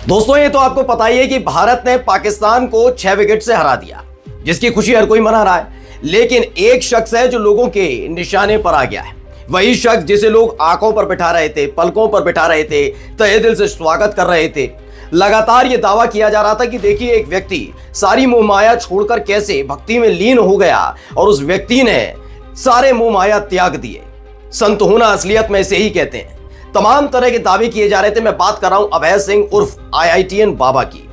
दोस्तों ये तो आपको पता ही है कि भारत ने पाकिस्तान को 6 विकेट से हरा दिया, जिसकी खुशी हर कोई मना रहा है। लेकिन एक शख्स है जो लोगों के निशाने पर आ गया है। वही शख्स जिसे लोग आंखों पर बिठा रहे थे, पलकों पर बिठा रहे थे, तहे दिल से स्वागत कर रहे थे। लगातार ये दावा किया जा रहा था कि देखिए एक व्यक्ति सारी मोह माया छोड़कर कैसे भक्ति में लीन हो गया और उस व्यक्ति ने सारे मोह माया त्याग दिए। संत होना असलियत में इसे ही कहते हैं। तमाम तरह के दावे किए जा रहे थे। मैं बात कर रहा हूं अभय सिंह उर्फ IITN बाबा की।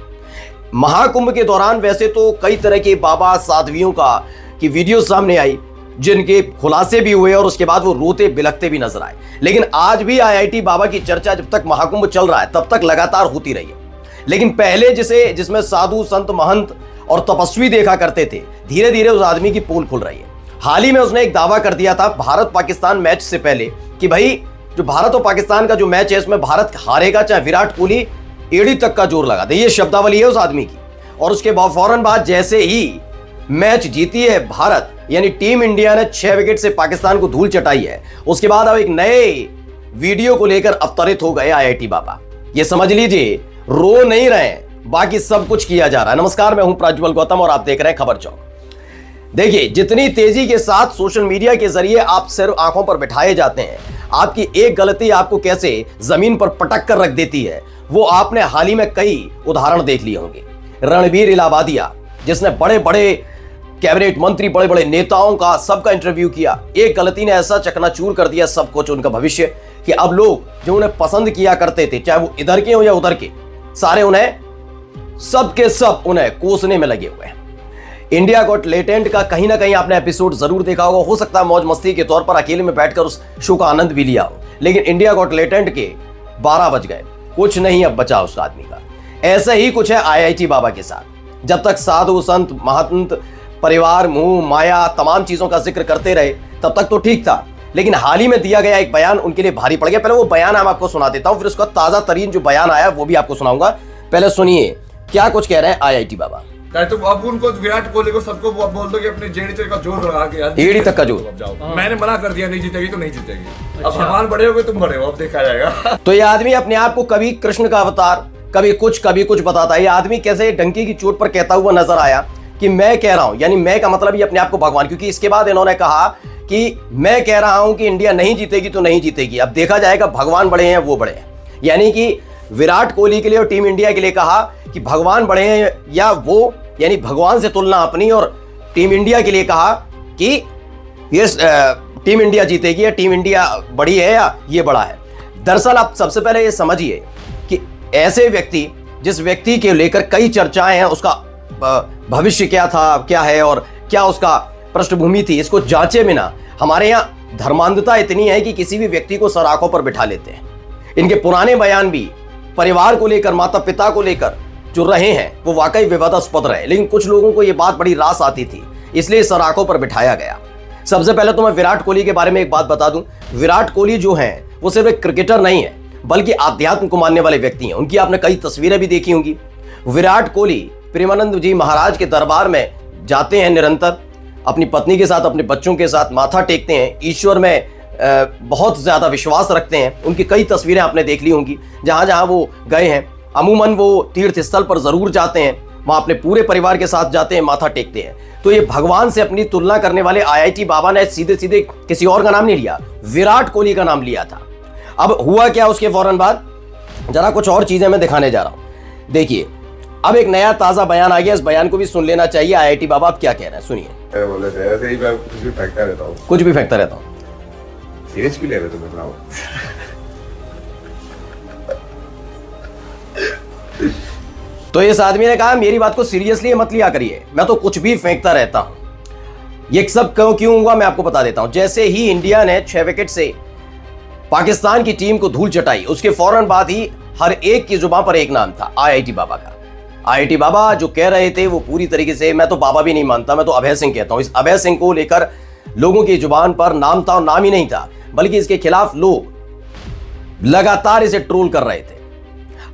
महाकुंभ के दौरान वैसे तो कई तरह के बाबा साध्वियों की वीडियो सामने आई, जिनके खुलासे भी हुए और उसके बाद वो रोते बिलखते भी नजर आए। लेकिन आज भी IIT बाबा की चर्चा जब तक महाकुंभ चल रहा है तब तक लगातार होती रही है। लेकिन पहले जिसमें साधु संत महंत और तपस्वी देखा करते थे, धीरे धीरे उस आदमी की पोल खुल रही है। हाल ही में उसने एक दावा कर दिया था भारत पाकिस्तान मैच से पहले कि भाई जो भारत और पाकिस्तान का जो मैच है इसमें भारत हारेगा, चाहे विराट कोहली एड़ी तक का जोर लगा दे। ये शब्दावली है उस आदमी की। और उसके बाद फौरन बाद जैसे ही मैच जीती है भारत, यानी टीम इंडिया ने 6 विकेट से पाकिस्तान को धूल चटाई है, उसके बाद अब एक नए वीडियो को लेकर अवतरित हो गए IIT बाबा। ये समझ लीजिए रो नहीं रहे, बाकी सब कुछ किया जा रहा है। नमस्कार, मैं हूं प्रज्वल गौतम और आप देख रहे हैं खबर चौक। देखिए जितनी तेजी के साथ सोशल मीडिया के जरिए आप सिर्फ आंखों पर बिठाए जाते हैं, आपकी एक गलती आपको कैसे जमीन पर पटक कर रख देती है, वो आपने हाल ही में कई उदाहरण देख लिए होंगे। रणबीर इलाहाबादिया, जिसने बड़े बड़े कैबिनेट मंत्री, बड़े बड़े नेताओं का सबका इंटरव्यू किया, एक गलती ने ऐसा चकनाचूर कर दिया सब कुछ उनका भविष्य कि अब लोग जो उन्हें पसंद किया करते थे, चाहे वो इधर के हो या उधर के, सारे उन्हें सब के सब उन्हें कोसने में लगे हुए हैं। इंडिया गॉट टैलेंट का कहीं ना कहीं आपने एपिसोड जरूर देखा होगा। हो सकता है मौज मस्ती के तौर पर अकेले में बैठकर उस शो का आनंद भी लिया हो, लेकिन इंडिया गॉट टैलेंट के 12 बज गए, कुछ नहीं अब बचा उस आदमी का। ऐसा ही कुछ है IIT बाबा के साथ। जब तक साधु संत महंत परिवार मोह माया तमाम चीजों का जिक्र करते रहे तब तक तो ठीक था, लेकिन हाल ही में दिया गया एक बयान उनके लिए भारी पड़ गया। पहले वो बयान हम आपको सुना देता हूं, फिर उसका ताजा तरीन जो बयान आया वो भी आपको सुनाऊंगा। पहले सुनिए क्या कुछ कह रहे हैं IIT बाबा। तो अब उनको विराट कोहली को सबको बोल दो कि अपने जेडी तक का जोर लगा के यार, एड़ी तक का जोर। मैंने मना कर दिया, नहीं जीतेगी तो नहीं जीतेगी। अब भगवान बड़े हो गए, तुम बड़े हो, अब देखा जाएगा। तो ये आदमी अपने आप को कभी कृष्ण का अवतार, कभी कुछ बताता है। ये आदमी कैसे डंकी की चोट पर कहता हुआ नजर आया कि मैं कह रहा हूं, यानी मैं का मतलब ये अपने आप को भगवान, क्योंकि इसके बाद इन्होंने कहा कि मैं कह रहा हूं कि इंडिया नहीं जीतेगी तो नहीं जीतेगी, अब देखा जाएगा भगवान बड़े हैं वो बड़े हैं। यानी कि विराट कोहली के लिए और टीम इंडिया के लिए कहा कि भगवान बड़े हैं या वो, यानी भगवान से तुलना अपनी, और टीम इंडिया के लिए कहा कि ये टीम इंडिया जीतेगी या टीम इंडिया बड़ी है या ये बड़ा है। दरअसल आप सबसे पहले ये समझिए कि ऐसे व्यक्ति, जिस व्यक्ति के लेकर कई चर्चाएं हैं, उसका भविष्य क्या था, क्या है और क्या उसका पृष्ठभूमि थी, इसको जांचे बिना हमारे यहाँ धर्मांधता इतनी है कि किसी भी व्यक्ति को सर आंखों पर बिठा लेते हैं। इनके पुराने बयान भी परिवार को लेकर, माता पिता को लेकर जो रहे हैं वो वाकई विवादास्पद रहे, लेकिन कुछ लोगों को ये बात बड़ी रास आती थी, इसलिए सर आंखों पर बिठाया गया। सबसे पहले तो मैं विराट कोहली के बारे में एक बात बता दूं। विराट कोहली जो हैं वो सिर्फ एक क्रिकेटर नहीं है, बल्कि आध्यात्म को मानने वाले व्यक्ति हैं। उनकी आपने कई तस्वीरें भी देखी होंगी। विराट कोहली प्रेमानंद जी महाराज के दरबार में जाते हैं निरंतर, अपनी पत्नी के साथ, अपने बच्चों के साथ माथा टेकते हैं, ईश्वर में बहुत ज्यादा विश्वास रखते हैं। उनकी कई तस्वीरें आपने देख ली होंगी। जहां जहां वो गए हैं, अमूमन वो तीर्थ स्थल पर जरूर जाते हैं, वहां अपने पूरे परिवार के साथ जाते हैं, माथा टेकते हैं। तो ये भगवान से अपनी तुलना करने वाले IIT बाबा ने सीधे सीधे किसी और का नाम नहीं लिया, विराट कोहली का नाम लिया था। अब हुआ क्या उसके फौरन बाद, जरा कुछ और चीजें मैं दिखाने जा रहा हूं। देखिए अब एक नया ताजा बयान आ गया, इस बयान को भी सुन लेना चाहिए। IIT बाबा आप क्या कह रहे हैं, सुनिए। कुछ भी फेंकता रहता हूँ, कुछ भी फेंकता रहता हूँ। सीरियस क्यों ले रहे तुम इतना? तो इस आदमी ने कहा मेरी बात को सीरियसली मत लिया करिए, मैं तो कुछ भी फेंकता रहता हूं। ये सब क्यों हुआ मैं आपको बता देता हूं। जैसे ही इंडिया ने 6 विकेट से पाकिस्तान की टीम को धूल चटाई, उसके फौरन बाद ही हर एक की जुबान पर एक नाम था, IIT बाबा का। IIT बाबा जो कह रहे थे वो पूरी तरीके से, मैं तो बाबा भी नहीं मानता, मैं तो अभय सिंह कहता हूं। इस अभय सिंह को लेकर लोगों की जुबान पर नाम था, और नाम ही नहीं था, बल्कि इसके खिलाफ लोग लगातार इसे ट्रोल कर रहे थे।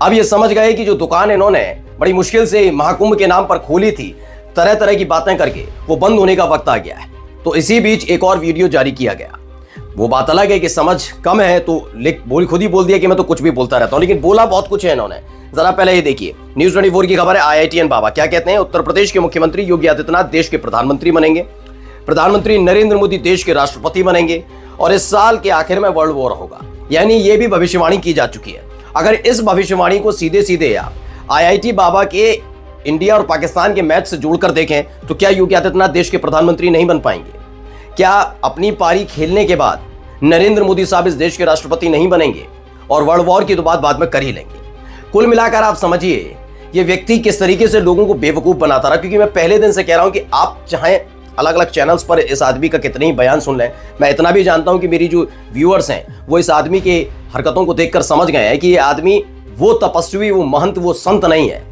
अब ये समझ गए कि जो दुकान इन्होंने बड़ी मुश्किल से महाकुंभ के नाम पर खोली थी, तरह तरह की बातें करके, वो बंद होने का वक्त आ गया है। तो इसी बीच एक और वीडियो जारी किया गया। वो बात अलग है कि समझ कम है तो खुद ही बोल दिया कि मैं तो कुछ भी बोलता रहता हूं, लेकिन बोला बहुत कुछ है इन्होंने। जरा पहले ये देखिए, न्यूज़ 24 की खबर है, IITN बाबा क्या कहते हैं। उत्तर प्रदेश के मुख्यमंत्री योगी आदित्यनाथ देश के प्रधानमंत्री बनेंगे। प्रधानमंत्री नरेंद्र मोदी देश के राष्ट्रपति बनेंगे और इस साल के आखिर में वर्ल्ड वॉर होगा। यानी ये भी भविष्यवाणी की जा चुकी है। अगर इस भविष्यवाणी को सीधे सीधे आप IIT बाबा के इंडिया और पाकिस्तान के मैच से जोड़कर देखें तो क्या योगी आदित्यनाथ देश के प्रधानमंत्री नहीं बन पाएंगे? क्या अपनी पारी खेलने के बाद नरेंद्र मोदी साहब इस देश के राष्ट्रपति नहीं बनेंगे? और वर्ल्ड वॉर की तो बात बाद में कर ही लेंगे। कुल मिलाकर आप समझिए ये व्यक्ति किस तरीके से लोगों को बेवकूफ बनाता रहा। क्योंकि मैं पहले दिन से कह रहा हूं कि आप चाहे अलग अलग चैनल्स पर इस आदमी का कितने ही बयान सुन लें, मैं इतना भी जानता हूं कि मेरी जो व्यूअर्स हैं वो इस आदमी के हरकतों को देखकर समझ गए हैं कि ये आदमी वो तपस्वी, वो महंत, वो संत नहीं है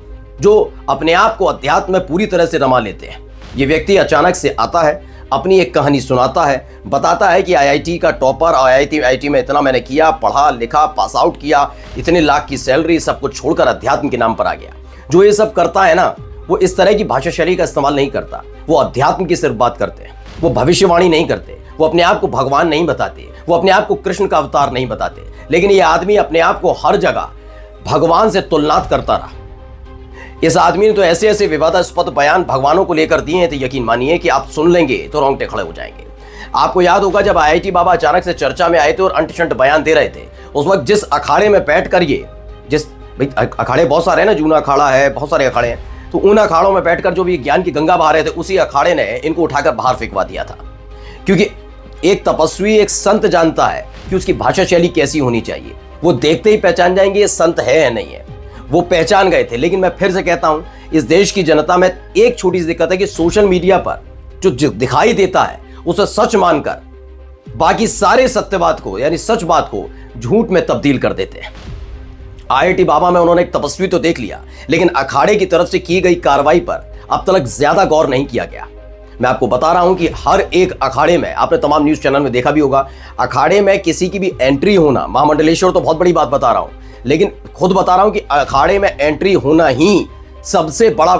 जो अपने आप को अध्यात्म में पूरी तरह से रमा लेते हैं। ये व्यक्ति अचानक से आता है, अपनी एक कहानी सुनाता है, बताता है कि IIT का टॉपर, IIT में इतना मैंने किया, पढ़ा लिखा, पास आउट किया, इतने लाख की सैलरी, सब कुछ छोड़कर अध्यात्म के नाम पर आ गया। जो ये सब करता है ना, वो इस तरह की भाषा शैली का इस्तेमाल नहीं करता। वो अध्यात्म की सिर्फ बात करते हैं, वो भविष्यवाणी नहीं करते, वो अपने आप को भगवान नहीं बताते, वो अपने आप को कृष्ण का अवतार नहीं बताते। लेकिन ये आदमी अपने आप को हर जगह भगवान से तुलनात करता रहा। इस आदमी ने तो ऐसे ऐसे विवादास्पद बयान भगवानों को लेकर दिए हैं, तो यकीन मानिए कि आप सुन लेंगे तो रोंगटे खड़े हो जाएंगे। आपको याद होगा जब IIT बाबा अचानक से चर्चा में आए थे और अंट-शंट बयान दे रहे थे, उस वक्त जिस अखाड़े में बैठ कर भाई अखाड़े बहुत सारे हैं ना, जूना अखाड़ा है, बहुत सारे अखाड़े हैं, तो उन अखाड़ों में बैठकर जो भी ज्ञान की गंगा बहा रहे थे, उसी अखाड़े ने इनको उठाकर बाहर फेंकवा दिया था। क्योंकि एक तपस्वी, एक संत जानता है कि उसकी भाषा शैली कैसी होनी चाहिए। वो देखते ही पहचान जाएंगे ये संत है या नहीं है। वो पहचान गए थे। लेकिन मैं फिर से कहता हूं, इस देश की जनता में एक छोटी सी दिक्कत है कि सोशल मीडिया पर जो दिखाई देता है उसे सच मानकर बाकी सारे सत्यवाद को, यानी सच बात को, झूठ में तब्दील कर देते हैं। IIT बाबा में उन्होंने एक तपस्वी तो देख लिया, लेकिन अखाड़े की तरफ से की गई कार्रवाई पर अब तक ज्यादा गौर नहीं किया गया। मैं आपको बता रहा हूं कि हर एक अखाड़े में, आपने तमाम न्यूज चैनल में देखा भी होगा, अखाड़े में किसी की भी एंट्री होना, महामंडलेश्वर तो बहुत बड़ी बात बता रहा हूं, लेकिन खुद बता रहा हूं कि अखाड़े में एंट्री होना ही सबसे बड़ा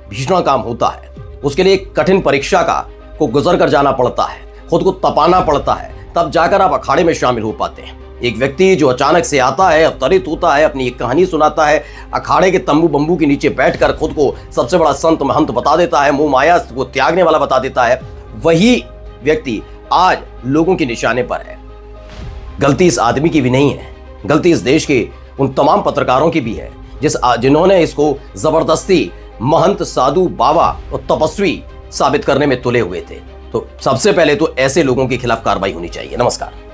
भीषण काम होता है। उसके लिए एक कठिन परीक्षा को गुजर कर जाना पड़ता है, खुद को तपाना पड़ता है, तब जाकर आप अखाड़े में शामिल हो पाते हैं। एक व्यक्ति जो अचानक से आता है, अवतरित होता है, अपनी एक कहानी सुनाता है, अखाड़े के तंबू बंबू के नीचे बैठकर खुद को सबसे बड़ा संत महंत बता देता है, मोह माया को त्यागने वाला बता देता है, वही व्यक्ति आज लोगों के निशाने पर है। गलती इस आदमी की भी नहीं है, गलती इस देश के उन तमाम पत्रकारों की भी है जिन्होंने इसको जबरदस्ती महंत, साधु, बाबा और तपस्वी साबित करने में तुले हुए थे। तो सबसे पहले तो ऐसे लोगों के खिलाफ कार्रवाई होनी चाहिए। नमस्कार।